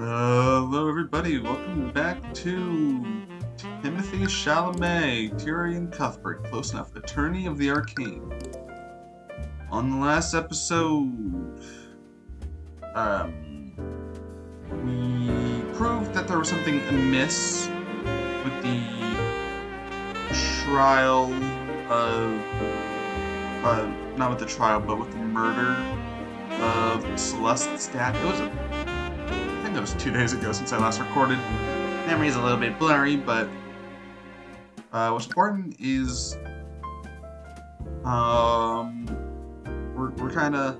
Hello everybody, welcome back to Timothy Chalamet, Tyrion Cuthbert, close enough, Attorney of the Arcane. On the last episode, we proved that there was something amiss with the trial of, not with the trial, but with the murder of Celeste Stat. I think it was 2 days ago since I last recorded. Memory's a little bit blurry, but what's important is we're kind of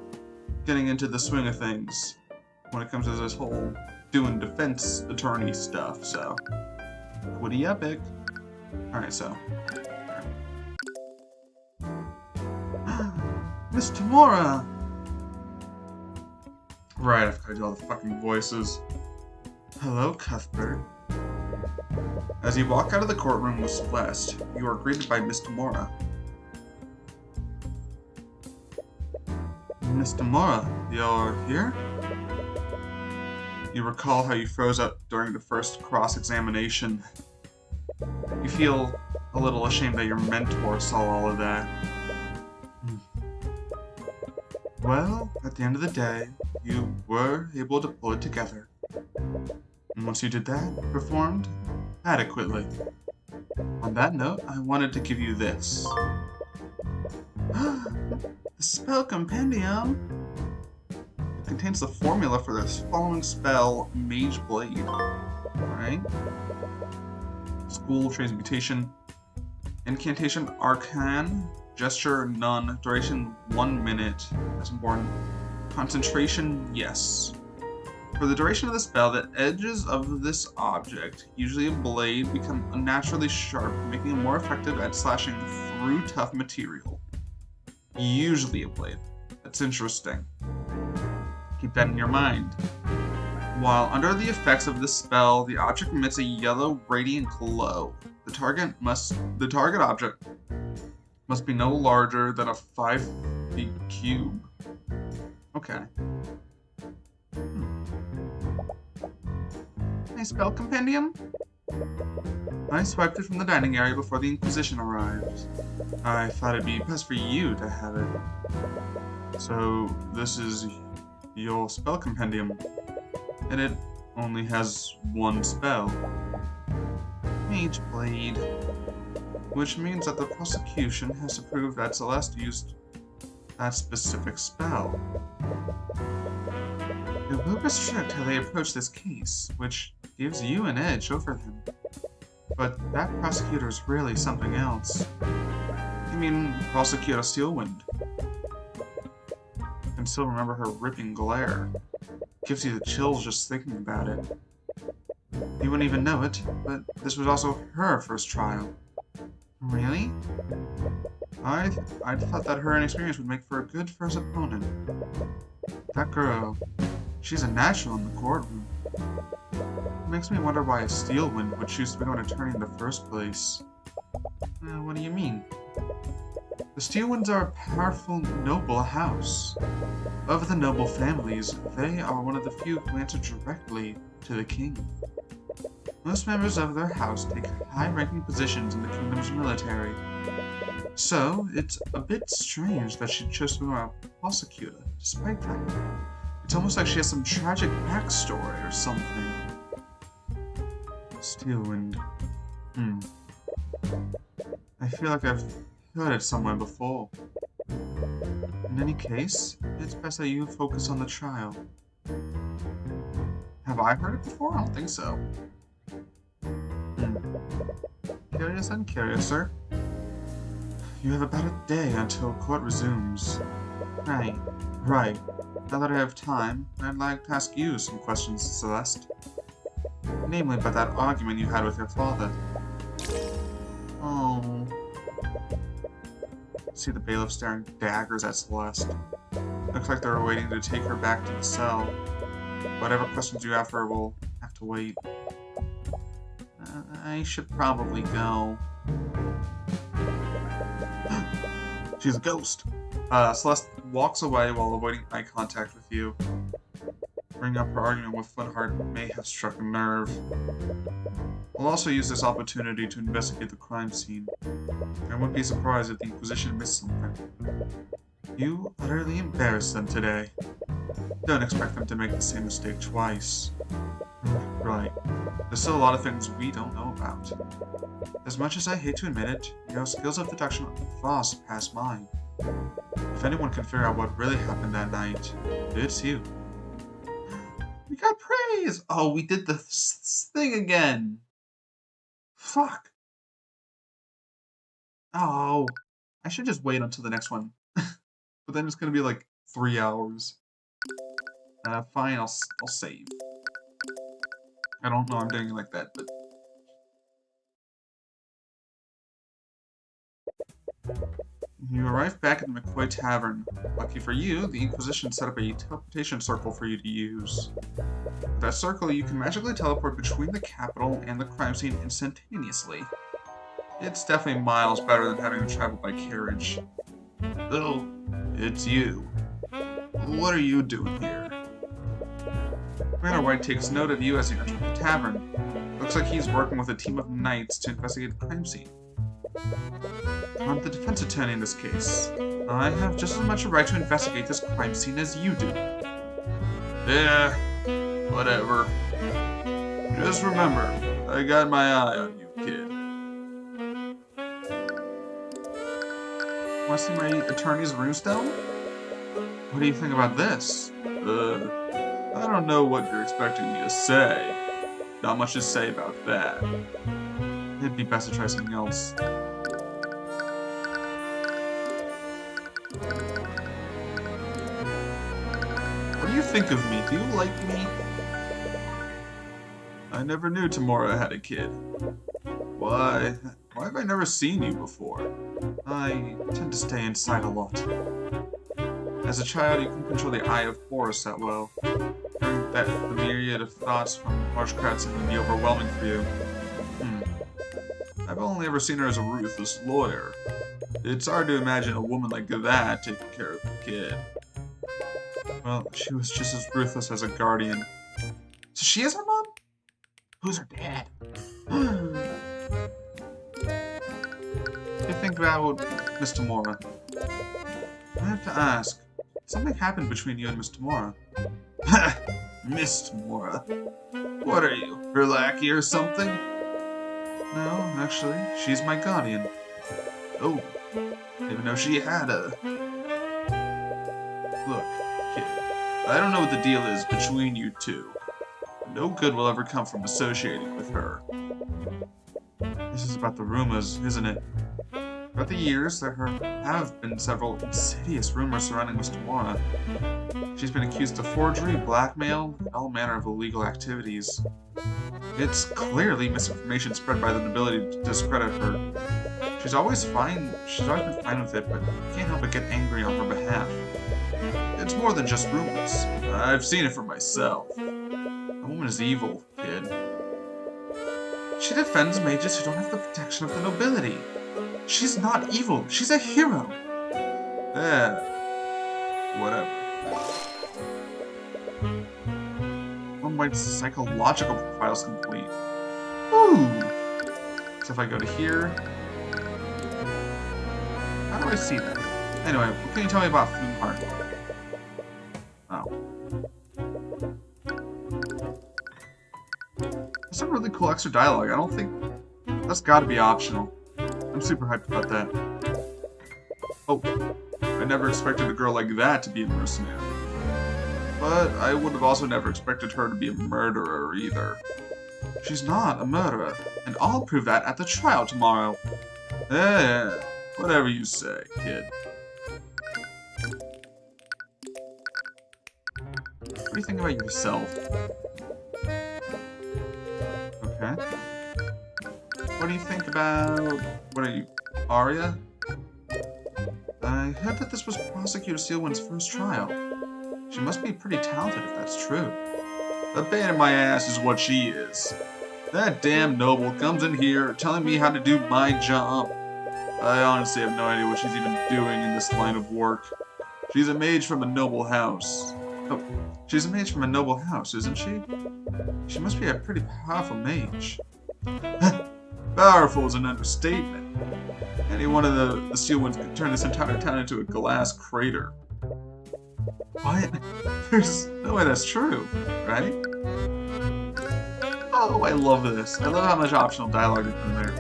getting into the swing of things when it comes to this whole doing defense attorney stuff. So, pretty epic. All right, so Miss Tamora. Right, I've got to do all the fucking voices. Hello, Cuthbert. As you walk out of the courtroom with Celeste, you are greeted by Miss Tamora. Miss Tamora, you're here? You recall how you froze up during the first cross-examination. You feel a little ashamed that your mentor saw all of that. Well, at the end of the day, you were able to pull it together. And once you did that, you performed adequately. On that note, I wanted to give you this. The spell compendium! It contains the formula for this following spell, Mage Blade. Alright? School, Transmutation, Incantation, Arcane, Gesture, none. Duration, 1 minute. That's important. Concentration, yes. For the duration of the spell, the edges of this object, usually a blade, become unnaturally sharp, making it more effective at slashing through tough material. Usually a blade. That's interesting. Keep that in your mind. While under the effects of this spell, the object emits a yellow radiant glow. The target object must be no larger than a 5 feet cube. Okay. A spell compendium? I swiped it from the dining area before the Inquisition arrived. I thought it'd be best for you to have it. So, this is your spell compendium. And it only has one spell. Mage Blade. Which means that the prosecution has to prove that Celeste used that specific spell. It will restrict how they approach this case, which gives you an edge over them. But that prosecutor's really something else. You mean Prosecutor Steelwind? I can still remember her ripping glare. Gives you the chills just thinking about it. You wouldn't even know it, but this was also her first trial. Really? I thought that her inexperience would make for a good first opponent. That girl, she's a natural in the courtroom. It makes me wonder why a Steelwind would choose to become an attorney in the first place. What do you mean? The Steelwinds are a powerful, noble house. Of the noble families, they are one of the few who answer directly to the king. Most members of their house take high-ranking positions in the kingdom's military. So, it's a bit strange that she chose to become a prosecutor, despite that. It's almost like she has some tragic backstory or something. Steelwind. I feel like I've heard it somewhere before. In any case, it's best that you focus on the trial. Have I heard it before? I don't think so. Curious and curiouser. You have about a day until court resumes. Right. Now that I have time, I'd like to ask you some questions, Celeste. Namely about that argument you had with your father. Oh. See the bailiff staring daggers at Celeste. Looks like they're waiting to take her back to the cell. Whatever questions you have for her will have to wait. I should probably go. She's a ghost. Celeste walks away while avoiding eye contact with you. Bring up her argument with Flintheart may have struck a nerve. I'll also use this opportunity to investigate the crime scene. I wouldn't be surprised if the Inquisition missed something. You utterly embarrassed them today. Don't expect them to make the same mistake twice. Right. There's still a lot of things we don't know about. As much as I hate to admit it, your skills of deduction far surpass mine. If anyone can figure out what really happened that night, it's you. We got praise! Oh, we did the thing again! Fuck! Oh, I should just wait until the next one. But then it's gonna be like 3 hours. Fine, I'll save. I don't know I'm doing it like that, but... You arrived back at the McCoy Tavern. Lucky for you, the Inquisition set up a teleportation circle for you to use. With that circle, you can magically teleport between the capital and the crime scene instantaneously. It's definitely miles better than having to travel by carriage. Oh, it's you. What are you doing here? Commander White takes note of you as you enter the tavern. Looks like he's working with a team of knights to investigate the crime scene. I'm the defense attorney in this case. I have just as much a right to investigate this crime scene as you do. Yeah, whatever. Just remember, I got my eye on you, kid. Want to see my attorney's runestone? What do you think about this? I don't know what you're expecting me to say. Not much to say about that. It'd be best to try something else. What do you think of me? Do you like me? I never knew Tamora had a kid. Why have I never seen you before? I tend to stay inside a lot. As a child, you couldn't control the Eye of Horus that well. That the myriad of thoughts from large crowds can be overwhelming for you. I've only ever seen her as a ruthless lawyer. It's hard to imagine a woman like that taking care of a kid. Well, she was just as ruthless as a guardian. So she is her mom? Who's her dad? What do you think about Miss Tamora? I have to ask. Something happened between you and Miss Tamora. Miss Tamora? What are you, her lackey or something? No, actually, she's my guardian. Oh, didn't even know she had a... Look, kid, I don't know what the deal is between you two. No good will ever come from associating with her. This is about the rumors, isn't it? Throughout the years, there have been several insidious rumors surrounding Miss Tamora. She's been accused of forgery, blackmail, and all manner of illegal activities. It's clearly misinformation spread by the nobility to discredit her. She's always been fine with it, but you can't help but get angry on her behalf. It's more than just rumors. I've seen it for myself. The woman is evil, kid. She defends mages who don't have the protection of the nobility. She's not evil. She's a hero. Whatever. One White's psychological profile's complete. Ooh. So if I go to here, how do I see that? Anyway, what can you tell me about Flintheart? Oh. That's some really cool extra dialogue. I don't think that's got to be optional. I'm super hyped about that. Oh, I never expected a girl like that to be a mercenary. But I would have also never expected her to be a murderer either. She's not a murderer, and I'll prove that at the trial tomorrow. Whatever you say, kid. What do you think about yourself? Okay. What do you think about... What are you, Arya? I heard that this was Prosecutor Steelwind's first trial. She must be pretty talented if that's true. A pain in my ass is what she is. That damn noble comes in here telling me how to do my job. I honestly have no idea what she's even doing in this line of work. She's a mage from a noble house. Oh, she's a mage from a noble house, isn't she? She must be a pretty powerful mage. Powerful is an understatement. Any one of the steel ones could turn this entire town into a glass crater. What? There's no way that's true, right? Oh, I love this. I love how much optional dialogue they put in there.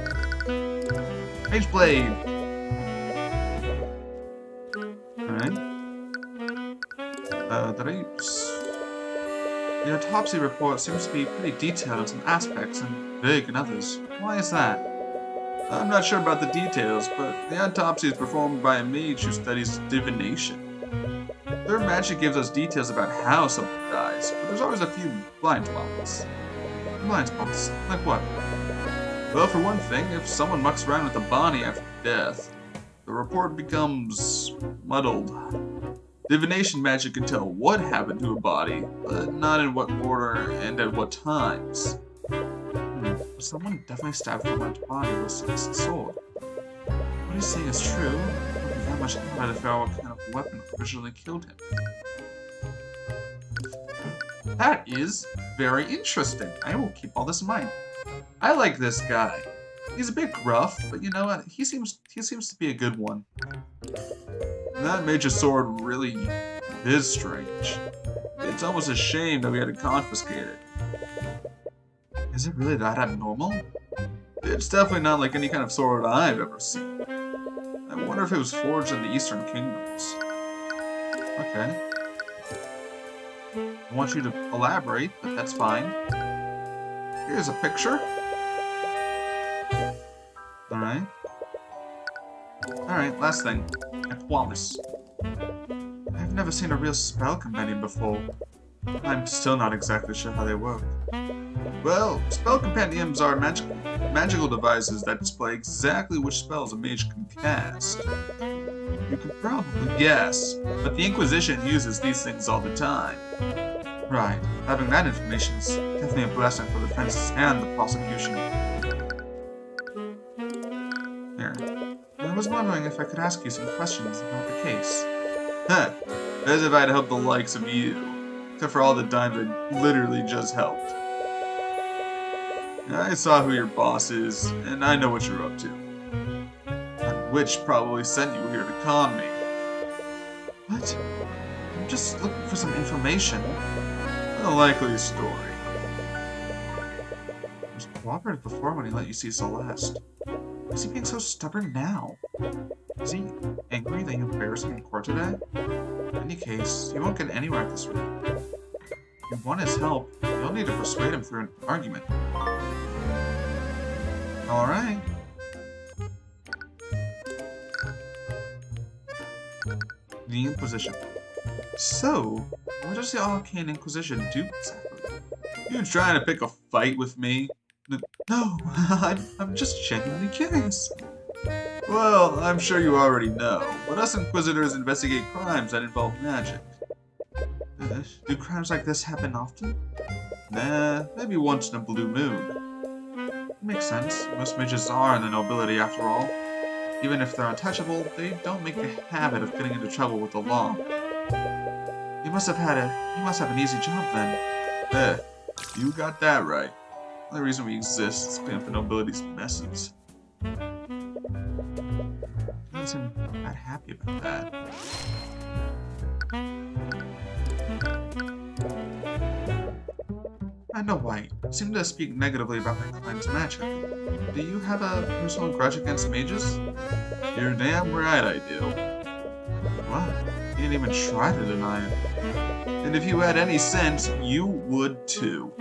Mage Blade! Alright. The autopsy report seems to be pretty detailed in some aspects and vague in others. Why is that? I'm not sure about the details, but the autopsy is performed by a mage who studies divination. Their magic gives us details about how someone dies, but there's always a few blind spots. Blind spots? Like what? Well, for one thing, if someone mucks around with the body after death, the report becomes muddled. Divination magic can tell what happened to a body, but not in what order and at what times. Someone definitely stabbed someone's body with a sword. What he's saying is true. It would be that much harder to figure out what kind of weapon originally killed him. That is very interesting. I will keep all this in mind. I like this guy. He's a bit gruff, but you know what? He seems to be a good one. That mage's sword really is strange. It's almost a shame that we had to confiscate it. Is it really that abnormal? It's definitely not like any kind of sword I've ever seen. I wonder if it was forged in the Eastern Kingdoms. Okay. I want you to elaborate, but that's fine. Here's a picture. Alright. Alright, last thing. I promise. I've never seen a real spell compendium before. I'm still not exactly sure how they work. Well, spell compendiums are magical devices that display exactly which spells a mage can cast. You can probably guess, but the Inquisition uses these things all the time. Right, having that information is definitely a blessing for the defense and the prosecution. There. I was wondering if I could ask you some questions about the case. Huh, as if I'd help the likes of you. Except for all the times I literally just helped. I saw who your boss is, and I know what you're up to. That witch probably sent you here to con me. What? I'm just looking for some information. A likely story. He was cooperative before when he let you see Celeste. Why is he being so stubborn now? Is he angry that you embarrassed him in court today? In any case, you won't get anywhere at this rate. If you want his help, you'll need to persuade him through an argument. Alright. The Inquisition. So, what does the Arcane Inquisition do exactly? You trying to pick a fight with me? No, I'm just genuinely curious. Well, I'm sure you already know, but us Inquisitors investigate crimes that involve magic. Do crimes like this happen often? Nah, maybe once in a blue moon. Makes sense. Most mages are in the nobility after all. Even if they're untouchable, they don't make a habit of getting into trouble with the law. You must have an easy job then. You got that right. The only reason we exist is to clean up the nobility's messes. I wasn't that happy about that. I know why. You seem to speak negatively about my client's magic. Do you have a personal grudge against mages? You're damn right I do. Wow, you didn't even try to deny it. And if you had any sense, you would too.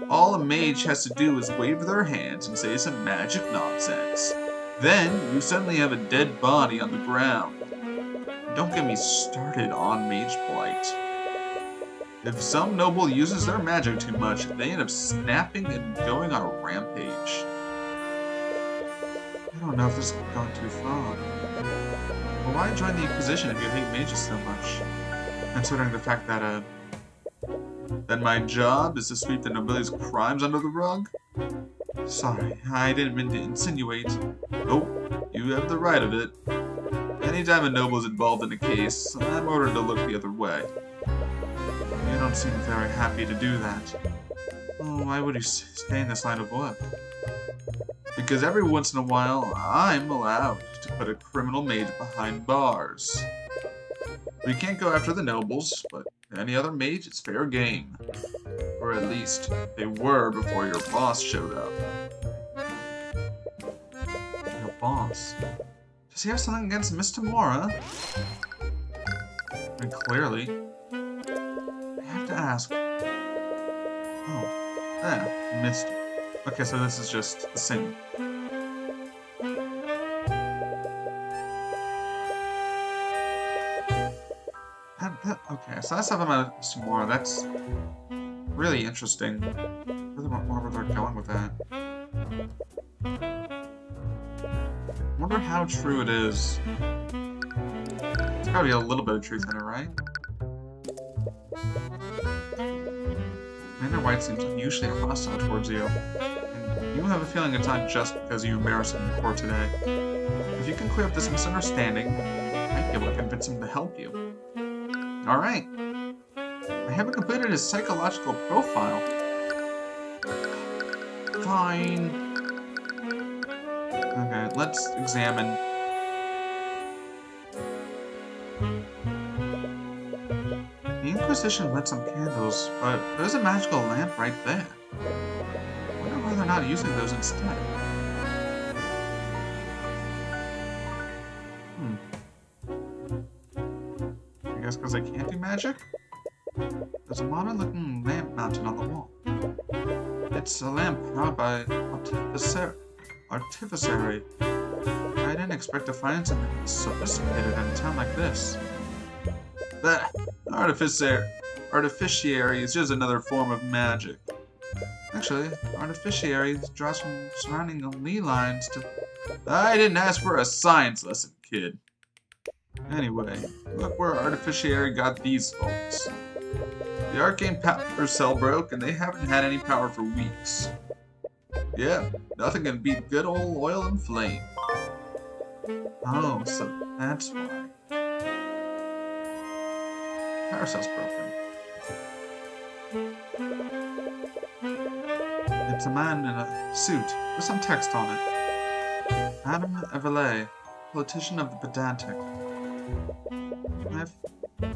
All a mage has to do is wave their hands and say some magic nonsense. Then, you suddenly have a dead body on the ground. And don't get me started on mage blight. If some noble uses their magic too much, they end up snapping and going on a rampage. I don't know if this is going too far. But why join the Inquisition if you hate mages so much? Considering the fact that, that my job is to sweep the nobility's crimes under the rug? Sorry, I didn't mean to insinuate. Nope, you have the right of it. Anytime a noble is involved in a case, I'm ordered to look the other way. don't seem very happy to do that. Oh, why would you stay in this line of work? Because every once in a while, I'm allowed to put a criminal mage behind bars. We can't go after the nobles, but any other mage, it's fair game. Or at least, they were before your boss showed up. Your boss? Does he have something against Miss Tamora? I mean, clearly. I have to ask. Oh. Ah, missed. Okay, so this is just the same. Okay, so that's something about some more. That's really interesting. Really wonder where they're going with that. Wonder how true it is. There's gotta be a little bit of truth in it, right? Commander White seems unusually hostile towards you. And you have a feeling it's not just because you embarrassed him in court today. If you can clear up this misunderstanding, I might be able to convince him to help you. Alright. I haven't completed his psychological profile. Fine. Okay, let's examine. The Inquisition lit some candles, but there's a magical lamp right there. I wonder why they're not using those instead. I guess because they can't do magic? There's a modern-looking lamp mounted on the wall. It's a lamp powered by artificere. I didn't expect to find something sophisticated in a town like this. But artificiary is just another form of magic. Actually, artificiary draws from surrounding ley lines to... I didn't ask for a science lesson, kid. Anyway, look where artificiary got these folks. The arcane power cell broke, and they haven't had any power for weeks. Yeah, nothing can beat good old oil and flame. Oh, so that's why. Power cell's broken. It's a man in a suit with some text on it. Adam Evelay, politician of the Pedantic.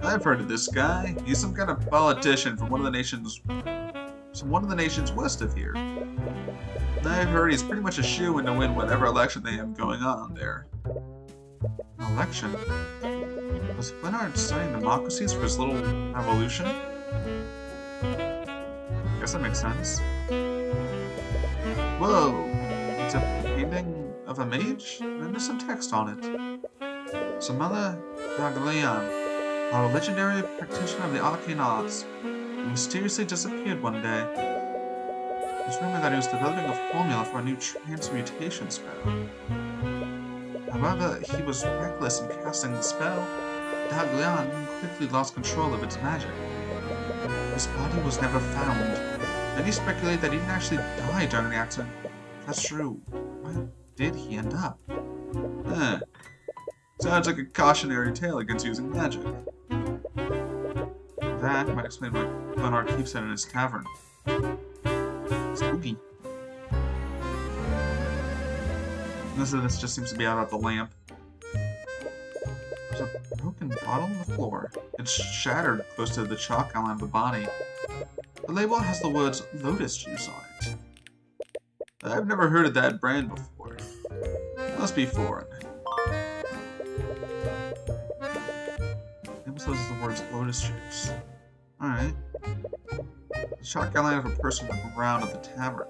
I've heard of this guy. He's some kind of politician from one of the nations west of here. I've heard he's pretty much a shoo-in to win whatever election they have going on there. An election? Was Flinard studying democracies for his little revolution? Guess that makes sense. Whoa! It's a painting of a mage? And there's some text on it. Samela Daglian, a legendary practitioner of the arcane arts, mysteriously disappeared one day. It's rumored that he was developing a formula for a new transmutation spell. However, he was reckless in casting the spell. Daglian quickly lost control of its magic. His body was never found. Many speculate that he didn't actually die during the accident. If that's true, where did he end up? Sounds like a cautionary tale against using magic. That might explain why Leonard keeps it in his tavern. Spooky. This just seems to be about the lamp. There's a broken bottle on the floor. It's shattered close to the chalk outline of the body. The label has the words lotus juice on it. I've never heard of that brand before. It must be foreign. Emphasizes the words lotus juice. Alright. The chalk outline of a person looking around at the tavern.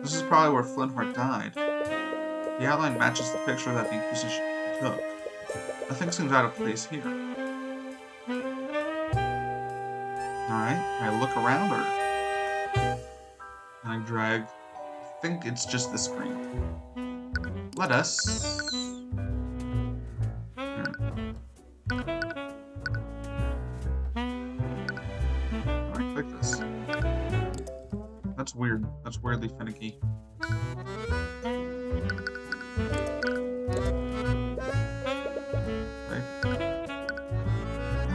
This is probably where Flintheart died. The outline matches the picture that the Inquisition took. Nothing seems out of place here. Alright, can I look around or... Can I drag? I think it's just the screen. Let us... Alright, click this. That's weird. That's weirdly finicky.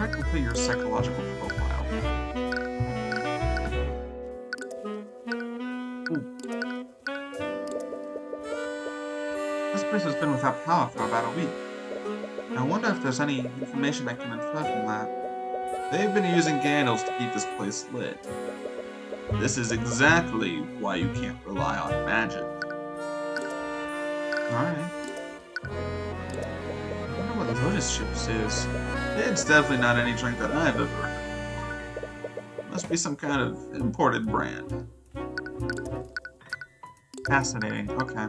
Complete your psychological profile. place has been without power for about a week. I wonder if there's any information I can infer from that. They've been using candles to keep this place lit. This is exactly why you can't rely on magic. Alright. I wonder what Lotus Chips is. It's definitely not any drink that I've ever heard. Must be some kind of imported brand. Fascinating. Okay.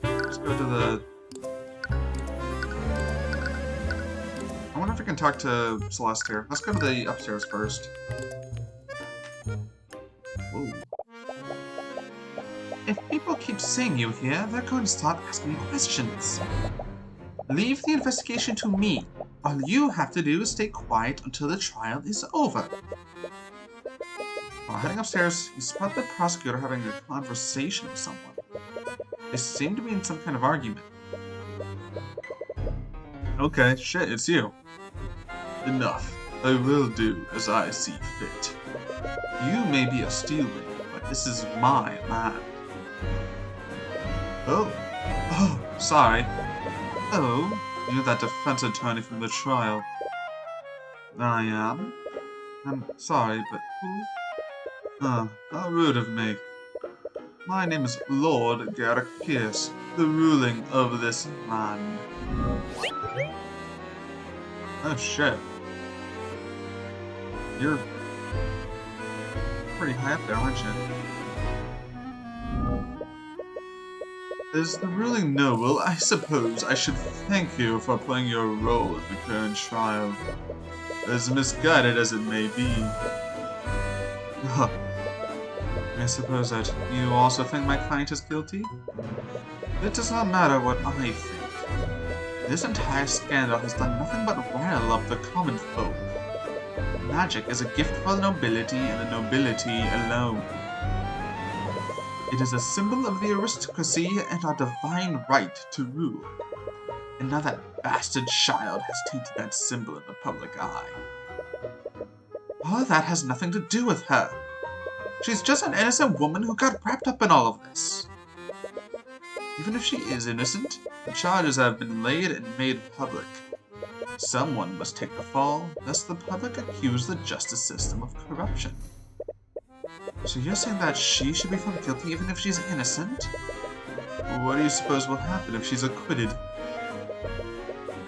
Let's go to the... I wonder if we can talk to Celeste here. Let's go to the upstairs first. Whoa. If people keep seeing you here, they're going to start asking questions. Leave the investigation to me. All you have to do is stay quiet until the trial is over. While heading upstairs, you spot the prosecutor having a conversation with someone. They seem to be in some kind of argument. Okay, shit, it's you. Enough. I will do as I see fit. You may be a stealing, but this is my land. Oh. Oh, sorry. Oh, you're that defense attorney from the trial. I am. I'm sorry, but who? How rude of me. My name is Lord Garrick Pierce, the ruling of this land. Oh shit. You're pretty high up there, aren't you? As the ruling noble, I suppose I should thank you for playing your role in the current trial. As misguided as it may be. I suppose that you also think my client is guilty? It does not matter what I think. This entire scandal has done nothing but rile up the common folk. Magic is a gift for the nobility and the nobility alone. It is a symbol of the aristocracy and our divine right to rule. And now that bastard child has tainted that symbol in the public eye. All of that has nothing to do with her. She's just an innocent woman who got wrapped up in all of this. Even if she is innocent, the charges have been laid and made public. Someone must take the fall, lest the public accuse the justice system of corruption. So you're saying that she should be found guilty even if she's innocent? What do you suppose will happen if she's acquitted?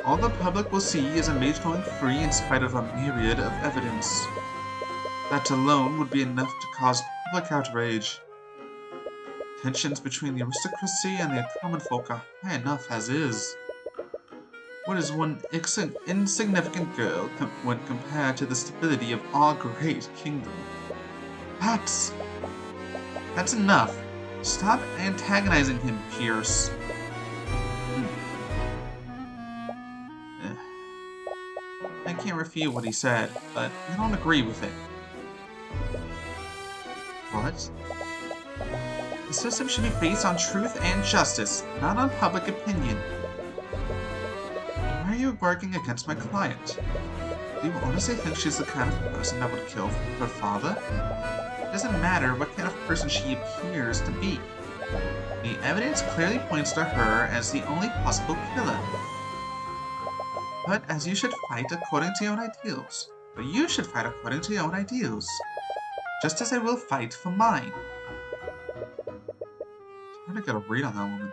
All the public will see is a mage going free in spite of a myriad of evidence. That alone would be enough to cause public outrage. Tensions between the aristocracy and the common folk are high enough as is. What is one insignificant girl when compared to the stability of our great kingdom? That's enough. Stop antagonizing him, Pierce. I can't refute what he said, but I don't agree with it. What? The system should be based on truth and justice, not on public opinion. Why are you working against my client? Do you honestly think she's the kind of person that would kill her father? It doesn't matter what kind of person she appears to be. The evidence clearly points to her as the only possible killer. But as you should fight according to your own ideals. But you should fight according to your own ideals. Just as I will fight for mine. I'm trying to get a read on that woman.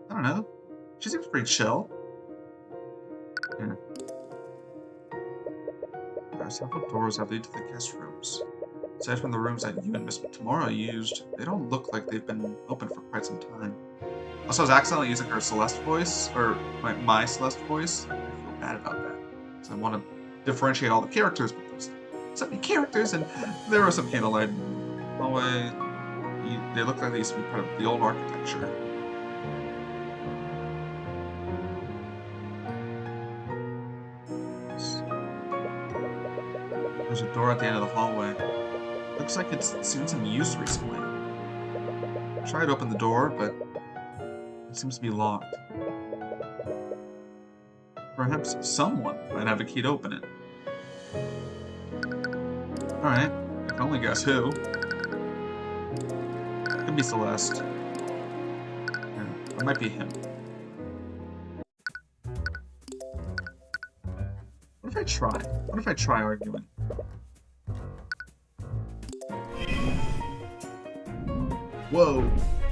I don't know. She seems pretty chill. Yeah. There are several doors that lead to the guest rooms. Aside from the rooms that you and Miss Tomorrow used, they don't look like they've been open for quite some time. Also, I was accidentally using her Celeste voice, or my Celeste voice. I feel bad about that. So I want to differentiate all the characters, but there's so many characters, and there was some candlelight. Hallway. They look like they used to be part of the old architecture. There's a door at the end of the hallway. Looks like it's seen some use recently. I tried to open the door, but it seems to be locked. Perhaps someone might have a key to open it. Alright, I can only guess who. Could be Celeste. Yeah, it might be him. What if I try? What if I try arguing? Whoa!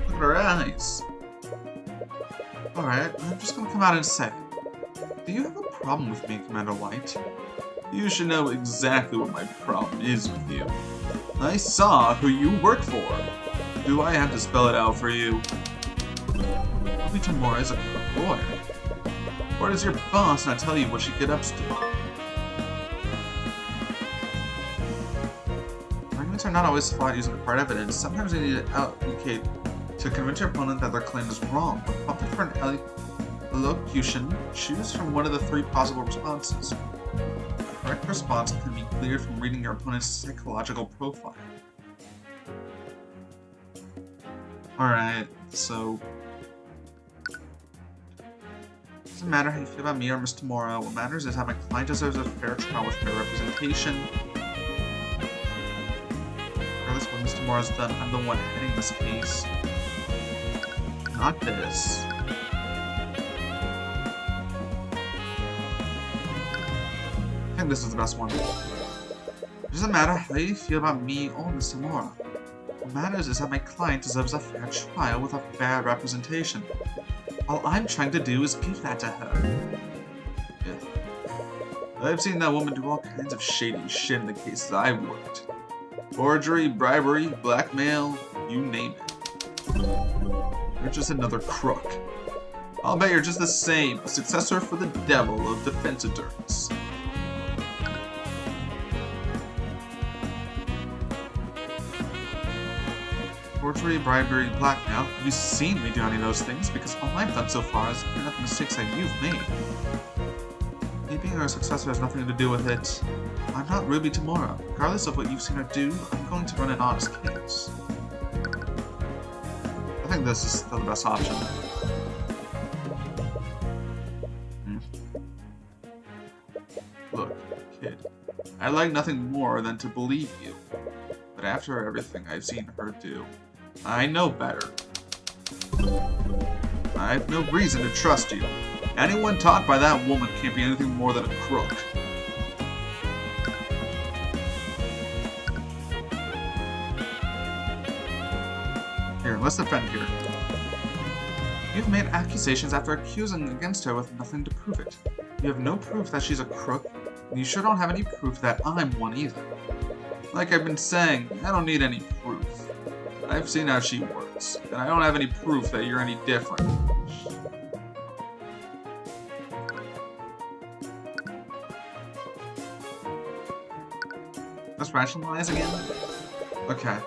Look at her eyes! Alright, I'm just gonna come out and say, do you have a problem with me, Commander White? You should know exactly what my problem is with you. I saw who you work for. Do I have to spell it out for you? Ruby Tamura is a lawyer. Or does your boss not tell you what she get up to? Arguments are not always fought using hard evidence. Sometimes you need to allocate to convince your opponent that their claim is wrong. When opting for an elocution, choose from one of the 3 possible responses. The correct response can be cleared from reading your opponent's psychological profile. Alright, so... It doesn't matter how you feel about me or Miss Tamura. What matters is how my client deserves a fair trial with fair representation. Regardless of what Miss Tamura's done, I'm the one heading this case. Not this. I think this is the best one. It doesn't matter how you feel about me or Miss Tamura. What matters is that my client deserves a fair trial with a fair representation. All I'm trying to do is give that to her. Yeah. I've seen that woman do all kinds of shady shit in the cases I've worked. Forgery, bribery, blackmail, you name it. You're just another crook. I'll bet you're just the same, a successor for the devil of defense attorneys. Forgery, bribery, blackmail. Have you seen me do any of those things? Because all I've done so far is clean up the mistakes that you've made. Me being her successor has nothing to do with it. I'm not Ruby Tamura. Regardless of what you've seen her do, I'm going to run an honest case. I think this is still the best option. Look, kid. I'd like nothing more than to believe you. But after everything I've seen her do, I know better. I have no reason to trust you. Anyone taught by that woman can't be anything more than a crook. Here, let's defend here. You've made accusations after accusing against her with nothing to prove it. You have no proof that she's a crook, and you sure don't have any proof that I'm one either. Like I've been saying, I don't need any proof. I've seen how she works, and I don't have any proof that you're any different. Let's rationalize again? Okay.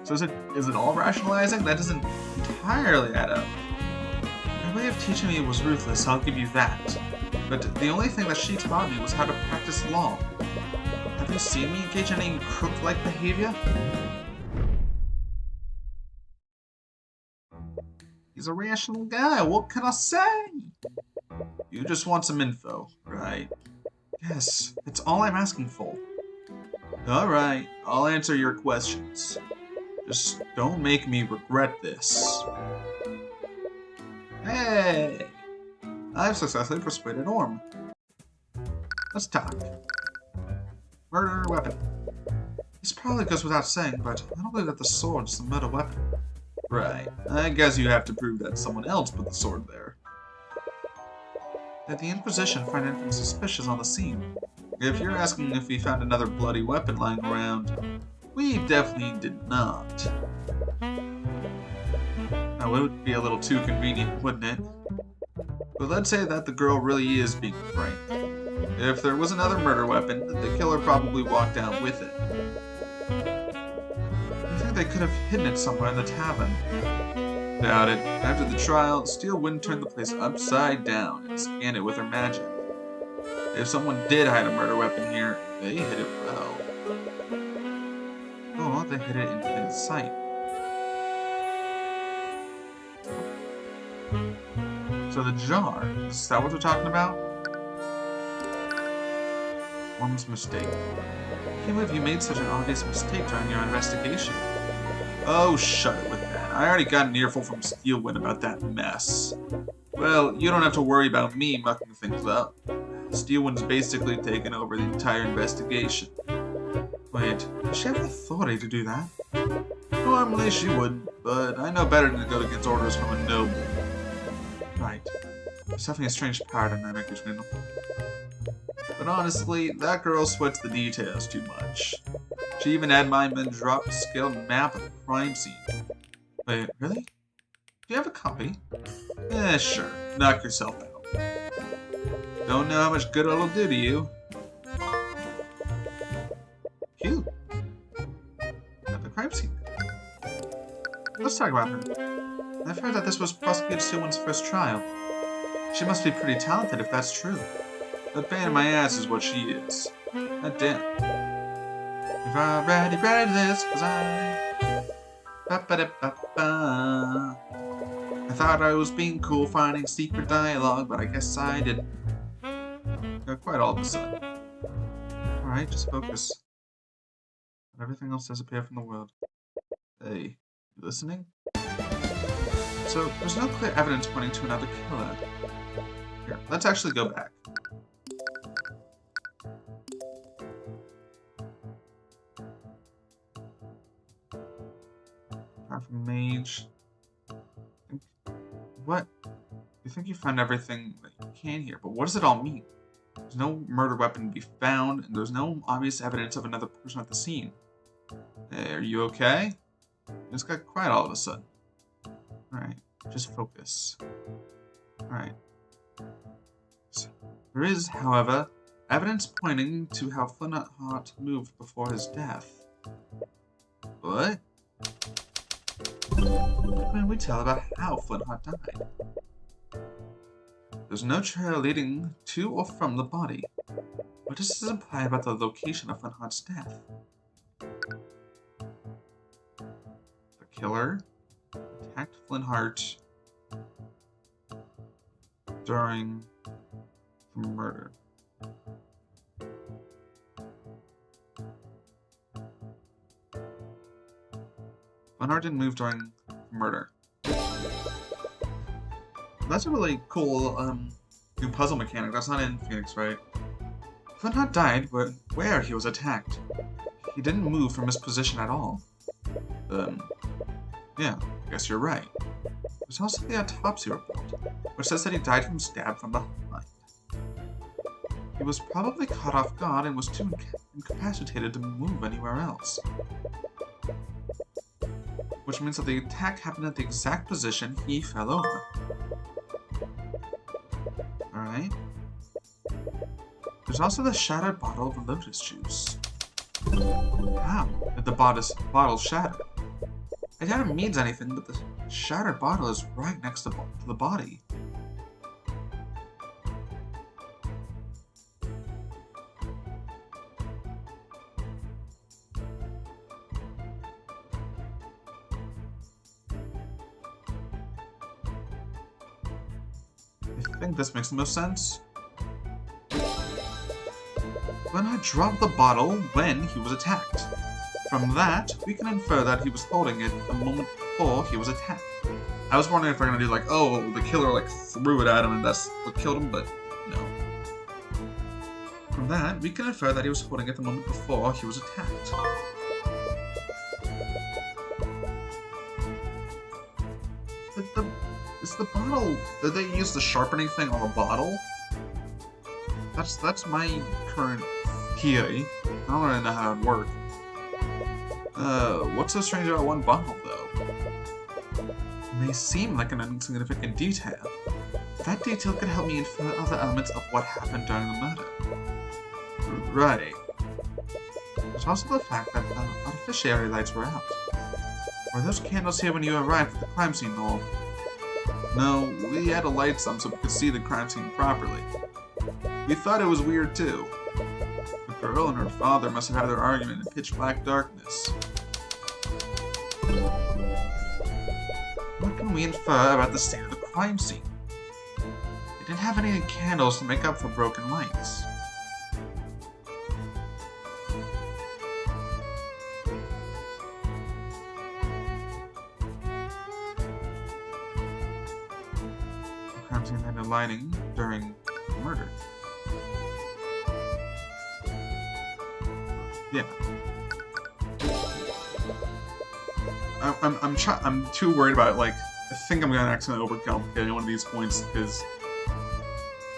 So is it all rationalizing? That doesn't entirely add up. Her way of teaching me was ruthless, I'll give you that. But the only thing that she taught me was how to practice law. Have you seen me engage in any crook-like behavior? He's a rational guy, what can I say? You just want some info, right? Yes, it's all I'm asking for. Alright, I'll answer your questions. Just don't make me regret this. Hey! I've successfully persuaded Orm. Let's talk. Murder weapon. This probably goes without saying, but I don't believe that the sword is the murder weapon. Right. I guess you have to prove that someone else put the sword there. Did the Inquisition find anything suspicious on the scene? If you're asking if we found another bloody weapon lying around, we definitely did not. Now, it would be a little too convenient, wouldn't it? But let's say that the girl really is being frank. If there was another murder weapon, the killer probably walked out with it. I think they could have hidden it somewhere in the tavern. Doubt it. After the trial, Steele wouldn't turn the place upside down and scan it with her magic. If someone did hide a murder weapon here, they hid it well. Oh, they hid it in plain sight. So the jar, is that what we're talking about? One's mistake. I can't believe you made such an obvious mistake during your investigation. Oh, shut it with that. I already got an earful from Steelwind about that mess. Well, you don't have to worry about me mucking things up. Steelwind's basically taken over the entire investigation. Wait, does she have the authority to do that? Normally she would, but I know better than to go against orders from a noble. Right. There's definitely a strange power dynamic between them. But honestly, that girl sweats the details too much. She even had my men drop a scaled map of the crime scene. Wait, really? Do you have a copy? Eh, sure. Knock yourself out. Don't know how much good it'll do to you. Cute. At the crime scene. Let's talk about her. I've heard that this was Prosecutor Steelwind's first trial. She must be pretty talented if that's true. The pain in my ass is what she is. God damn. You've already read this, cause I thought I was being cool finding secret dialogue, but I guess I didn't. Quite all of a sudden. Alright, just focus. Let everything else disappear from the world. Hey, you listening? So, there's no clear evidence pointing to another killer. Here, let's actually go back. Apart from mage. What? You think you found everything that you can here, but what does it all mean? There's no murder weapon to be found, and there's no obvious evidence of another person at the scene. Hey, are you okay? You just got quiet all of a sudden. Alright, just focus. Alright. So, there is, however, evidence pointing to how Flintheart moved before his death. What? What can we tell about how Flintheart died? There's no trail leading to or from the body. What does this imply about the location of Flintheart's death? The killer attacked Flintheart during the murder. Flintheart didn't move during the murder. That's a really cool new puzzle mechanic. That's not in Phoenix, right? Flintheart died where he was attacked. He didn't move from his position at all. Yeah, I guess you're right. There's also the autopsy report, which says that he died from stab from behind. He was probably caught off guard and was too incapacitated to move anywhere else. Which means that the attack happened at the exact position he fell over. Alright. There's also the shattered bottle of lotus juice. How did the bottle shatter? I doubt it means anything, but the shattered bottle is right next to the body. I think this makes the most sense. Flintheart dropped the bottle when he was attacked. From that, we can infer that he was holding it the moment before he was attacked. I was wondering if they're gonna do like, oh, the killer like threw it at him and that's what killed him, but no. From that, we can infer that he was holding it the moment before he was attacked. Is the bottle... Did they use the sharpening thing on the bottle? That's my current theory. I don't really know how it would work. What's so strange about one bottle, though? It may seem like an insignificant detail. That detail could help me infer other elements of what happened during the murder. Right. There's also the fact that the artificiary lights were out. Were those candles here when you arrived at the crime scene, Noel? No, we had to light some so we could see the crime scene properly. We thought it was weird too. The girl and her father must have had their argument in pitch black darkness. What can we infer about the state of the crime scene? They didn't have any candles to make up for broken lights. Contain had no lighting during the murder. Yeah. I'm too worried about it. Like, I think I'm gonna accidentally overcomplicate one of these points because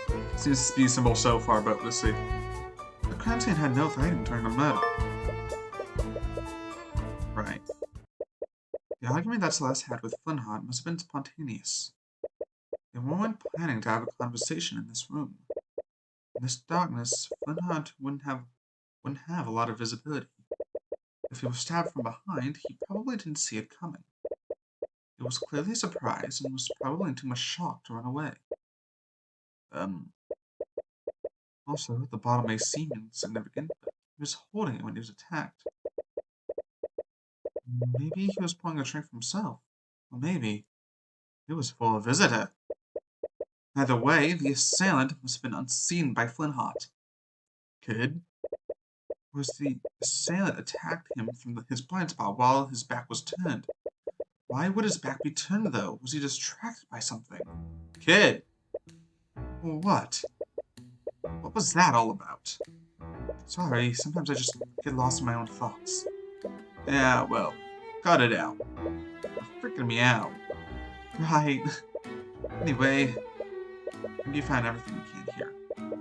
it seems to be simple so far. But let's see. The crime scene had no lighting during the murder. Right. The argument that Celeste had with Flintheart must have been spontaneous. They weren't planning to have a conversation in this room. In this darkness, Flintheart wouldn't have a lot of visibility. If he was stabbed from behind, he probably didn't see it coming. He was clearly surprised and was probably in too much shock to run away. Also, the bottle may seem insignificant, but he was holding it when he was attacked. Maybe he was pouring a drink for himself. Or maybe it was for a visitor. Either way, the assailant must have been unseen by Flintheart. Could was the assailant attacked him from his blind spot while his back was turned? Why would his back be turned, though? Was he distracted by something? Kid! What? What was that all about? Sorry, sometimes I just get lost in my own thoughts. Yeah, well, cut it out. You're freaking me out. Right. Anyway, I think you found everything you can here.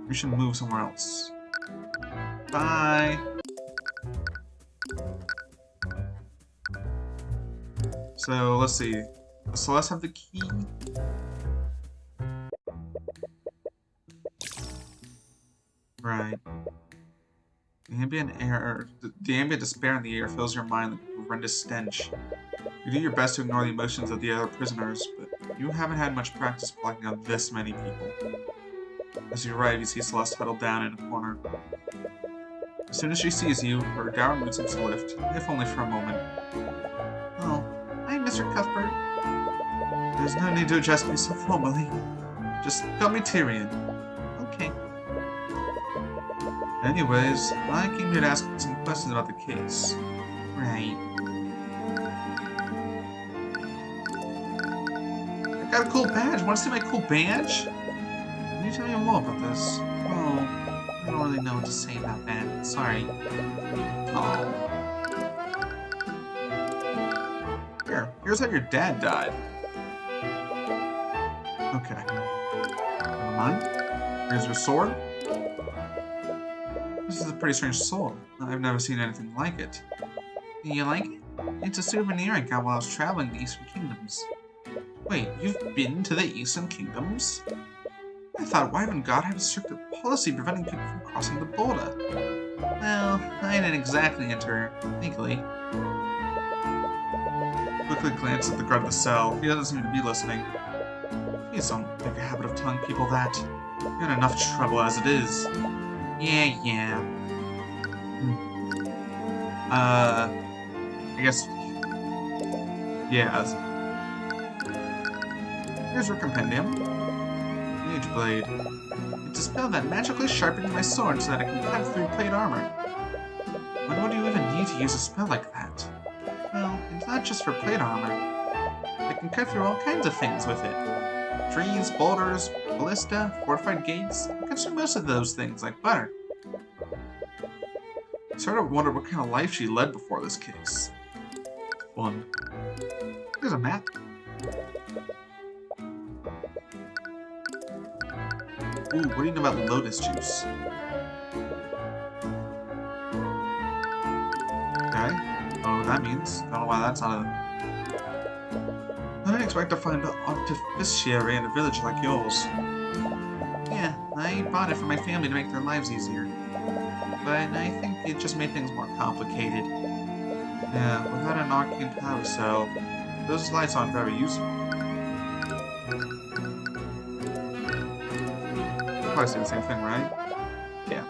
We should move somewhere else. Bye! So, let's see. Does Celeste have the key? Right. The ambient despair in the air fills your mind like a horrendous stench. You do your best to ignore the emotions of the other prisoners, but you haven't had much practice blocking out this many people. As you arrive, you see Celeste huddled down in a corner. As soon as she sees you, her dour mood seems to lift, if only for a moment. Oh, hi, Mr. Cuthbert. There's no need to address me so formally. Just call me Tyrion. Okay. Anyways, I came here to ask some questions about the case. Right. I got a cool badge. Want to see my cool badge? Can you tell me more about this? Oh, I don't really know what to say about that. Sorry. Oh. Here's how your dad died. Okay. Never mind. Here's your sword. This is a pretty strange sword. I've never seen anything like it. You like it? It's a souvenir I got while I was traveling the Eastern Kingdoms. Wait, you've been to the Eastern Kingdoms? I thought Wyvern God had a strict policy preventing people from crossing the border. Well, I didn't exactly enter legally. Quickly glanced at the guard of the cell. He doesn't seem to be listening. Please don't make a habit of telling people that. You're in enough trouble as it is. Yeah. I guess... Yeah. Here's your compendium. Mage Blade. It's a spell that magically sharpens my sword so that I can cut through plate armor. When would you even need to use a spell like that? Well, it's not just for plate armor. I can cut through all kinds of things with it. Trees, boulders, ballista, fortified gates. I can through most of those things like butter. I sort of wondered what kind of life she led before this case. Fun. There's a map. Ooh, what do you know about lotus juice? Okay. I don't know what that means. I don't know why that's not a... I didn't expect to find an artificiary in a village like yours. Yeah, I bought it for my family to make their lives easier. But I think it just made things more complicated. Yeah, without an arcane power cell, those lights aren't very useful. You'll probably say the same thing, right? Yeah.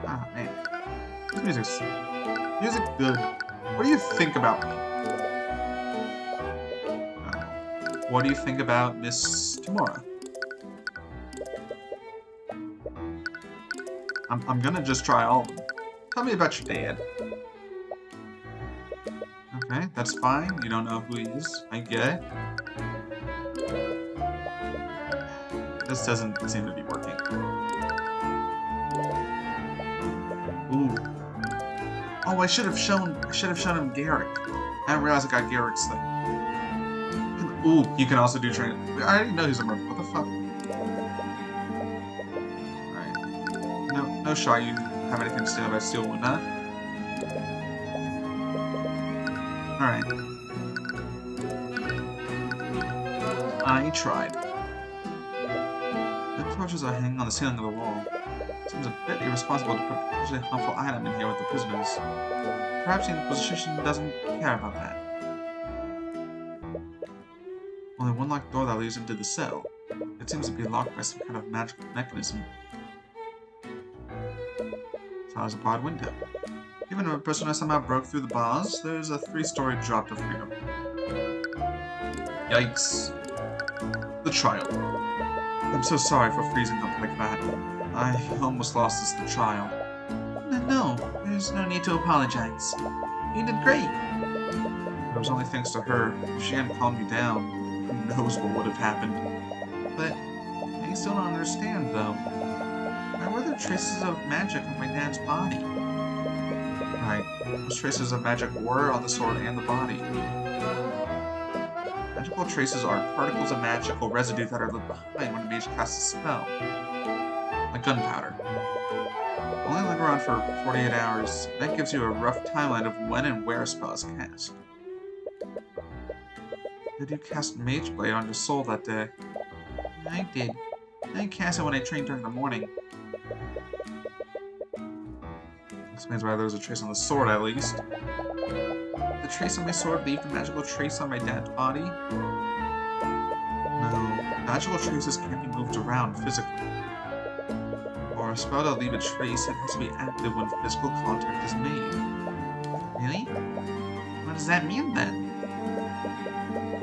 Ah, man. This music's good. What do you think about me? What do you think about Miss Tamora? I'm gonna just try all of them. Tell me about your dad. Okay, that's fine. You don't know who he is. I get it. This doesn't seem to be working. Ooh. Oh, I should have shown him Garrick. I didn't realize I got Garrick's thing. Ooh, you can also do training. I already know he's a merc. What the fuck? Alright. No shot you have anything to say about Steel Wood, huh? Alright. I tried. The torches are hanging on the ceiling of the wall. Seems a bit irresponsible to put a potentially harmful item in here with the prisoners. Perhaps the Inquisition doesn't care about that. Only one locked door that leads into the cell. It seems to be locked by some kind of magical mechanism. So there's a barred window. Even if a prisoner somehow broke through the bars, there's a 3-story drop to freedom. Yikes. The trial. I'm so sorry for freezing up like that. I almost lost us the trial. No, there's no need to apologize. You did great. It was only thanks to her. If she hadn't calmed me down, who knows what would have happened. But I still don't understand, though. Why were there traces of magic on my dad's body? Right, those traces of magic were on the sword and the body. Magical traces are particles of magical residue that are left behind when a mage casts a spell. Like gunpowder. Only linger around for 48 hours. That gives you a rough timeline of when and where a spell is cast. Did you cast Mage Blade on your soul that day? I did. I cast it when I trained during the morning. Explains why there was a trace on the sword, at least. Did the trace on my sword leave the magical trace on my dad's body? No. Magical traces can't be moved around physically. For a spell to leave a trace, it has to be active when physical contact is made. Really? What does that mean, then?